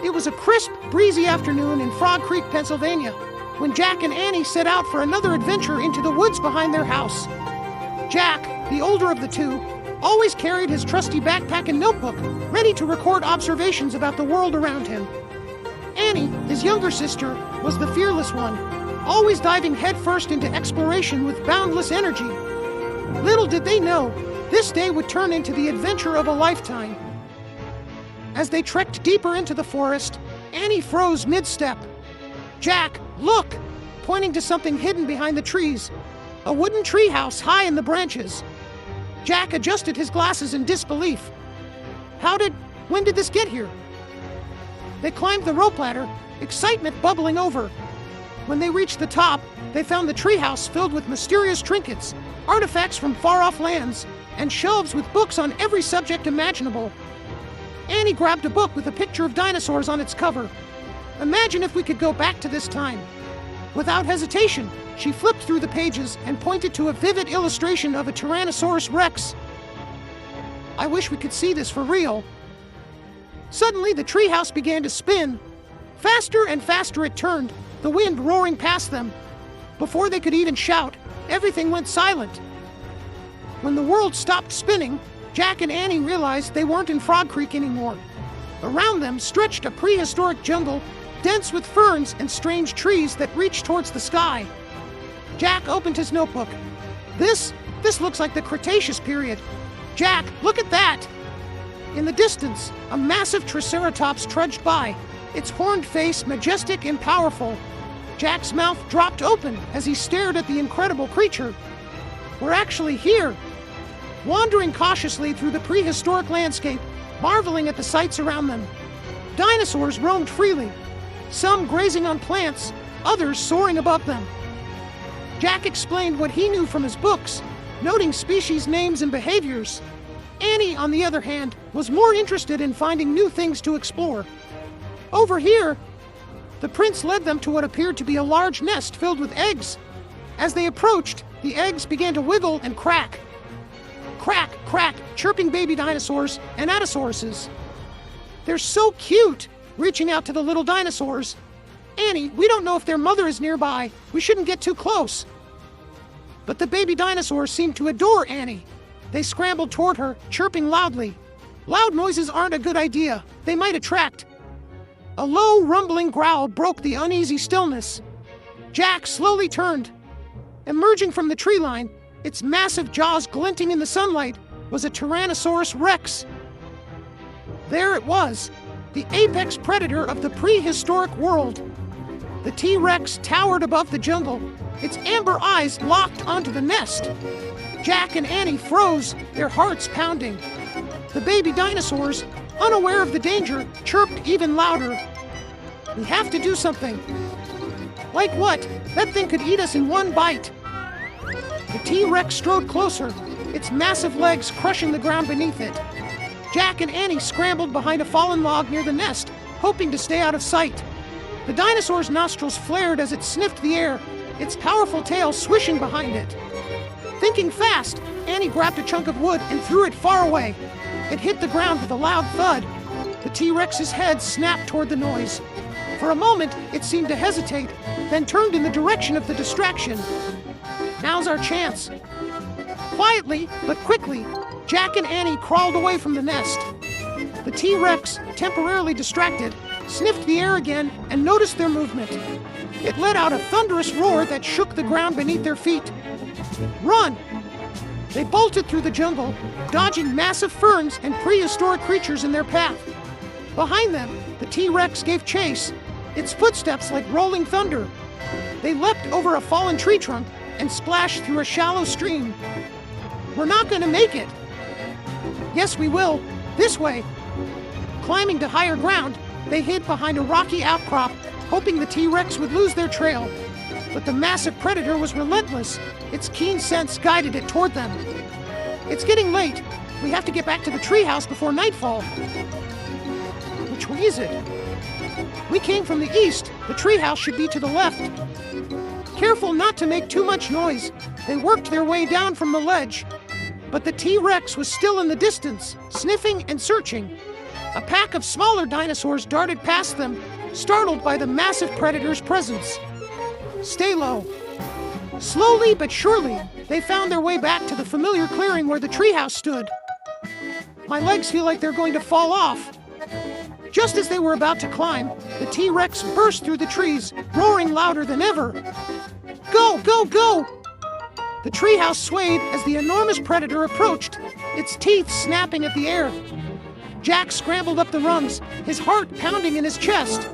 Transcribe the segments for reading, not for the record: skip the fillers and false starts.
It was a crisp, breezy afternoon in Frog Creek, Pennsylvania, when Jack and Annie set out for another adventure into the woods behind their house. Jack, the older of the two, always carried his trusty backpack and notebook, ready to record observations about the world around him. Annie, his younger sister, was the fearless one, always diving headfirst into exploration with boundless energy. Little did they know, this day would turn into the adventure of a lifetime. As they trekked deeper into the forest, Annie froze mid-step. "Jack, look!" pointing to something hidden behind the trees. A wooden treehouse high in the branches. Jack adjusted his glasses in disbelief. When did this get here? They climbed the rope ladder, excitement bubbling over. When they reached the top, they found the treehouse filled with mysterious trinkets, artifacts from far-off lands, and shelves with books on every subject imaginable. Annie grabbed a book with a picture of dinosaurs on its cover. Imagine if we could go back to this time. Without hesitation, she flipped through the pages and pointed to a vivid illustration of a Tyrannosaurus Rex. "I wish we could see this for real." Suddenly, the treehouse began to spin. Faster and faster it turned, the wind roaring past them. Before they could even shout, everything went silent. When the world stopped spinning, Jack and Annie realized they weren't in Frog Creek anymore. Around them stretched a prehistoric jungle, dense with ferns and strange trees that reached towards the sky. Jack opened his notebook. This looks like the Cretaceous period. Jack, look at that! In the distance, a massive Triceratops trudged by, its horned face majestic and powerful. Jack's mouth dropped open as he stared at the incredible creature. "We're actually here!" Wandering cautiously through the prehistoric landscape, marveling at the sights around them. Dinosaurs roamed freely, some grazing on plants, others soaring above them. Jack explained what he knew from his books, noting species names and behaviors. Annie, on the other hand, was more interested in finding new things to explore. "Over here!" The prince led them to what appeared to be a large nest filled with eggs. As they approached, the eggs began to wiggle and crack. Crack, crack, chirping baby dinosaurs and atosauruses. "They're so cute!" Reaching out to the little dinosaurs. "Annie, we don't know if their mother is nearby. We shouldn't get too close." But the baby dinosaurs seemed to adore Annie. They scrambled toward her, chirping loudly. Loud noises aren't a good idea. They might attract. A low, rumbling growl broke the uneasy stillness. Jack slowly turned. Emerging from the tree line, its massive jaws glinting in the sunlight, was a Tyrannosaurus Rex. There it was, the apex predator of the prehistoric world. The T-Rex towered above the jungle, its amber eyes locked onto the nest. Jack and Annie froze, their hearts pounding. The baby dinosaurs, unaware of the danger, chirped even louder. "We have to do something." "Like what? That thing could eat us in one bite." The T-Rex strode closer, its massive legs crushing the ground beneath it. Jack and Annie scrambled behind a fallen log near the nest, hoping to stay out of sight. The dinosaur's nostrils flared as it sniffed the air, its powerful tail swishing behind it. Thinking fast, Annie grabbed a chunk of wood and threw it far away. It hit the ground with a loud thud. The T-Rex's head snapped toward the noise. For a moment, it seemed to hesitate, then turned in the direction of the distraction. "Now's our chance." Quietly, but quickly, Jack and Annie crawled away from the nest. The T-Rex, temporarily distracted, sniffed the air again and noticed their movement. It let out a thunderous roar that shook the ground beneath their feet. "Run!" They bolted through the jungle, dodging massive ferns and prehistoric creatures in their path. Behind them, the T-Rex gave chase, its footsteps like rolling thunder. They leapt over a fallen tree trunk and splashed through a shallow stream. "We're not going to make it." "Yes, we will. This way." Climbing to higher ground, they hid behind a rocky outcrop, hoping the T-Rex would lose their trail. But the massive predator was relentless. Its keen sense guided it toward them. "It's getting late. We have to get back to the treehouse before nightfall." "Which way is it?" "We came from the east. The treehouse should be to the left." Careful not to make too much noise, they worked their way down from the ledge. But the T-Rex was still in the distance, sniffing and searching. A pack of smaller dinosaurs darted past them, startled by the massive predator's presence. Stay low. Slowly but surely, they found their way back to the familiar clearing where the treehouse stood. My legs feel like they're going to fall off. Just as they were about to climb, the T-Rex burst through the trees, roaring louder than ever. Go, go, go! The treehouse swayed as the enormous predator approached, its teeth snapping at the air. Jack scrambled up the rungs, his heart pounding in his chest.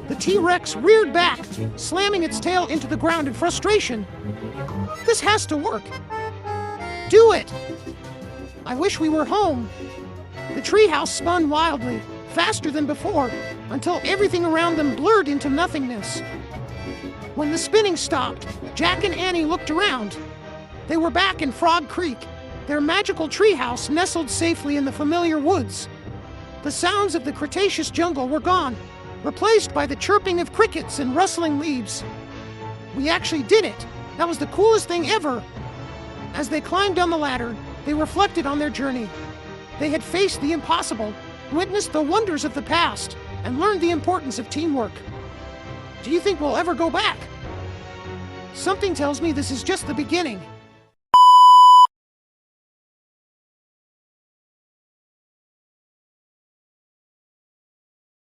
The T-Rex reared back, slamming its tail into the ground in frustration. This has to work. Do it! I wish we were home. The treehouse spun wildly, faster than before, until everything around them blurred into nothingness. When the spinning stopped, Jack and Annie looked around. They were back in Frog Creek, their magical treehouse nestled safely in the familiar woods. The sounds of the Cretaceous jungle were gone, replaced by the chirping of crickets and rustling leaves. We actually did it! That was the coolest thing ever! As they climbed down the ladder, they reflected on their journey. They had faced the impossible, witnessed the wonders of the past, and learned the importance of teamwork. Do you think we'll ever go back? Something tells me this is just the beginning.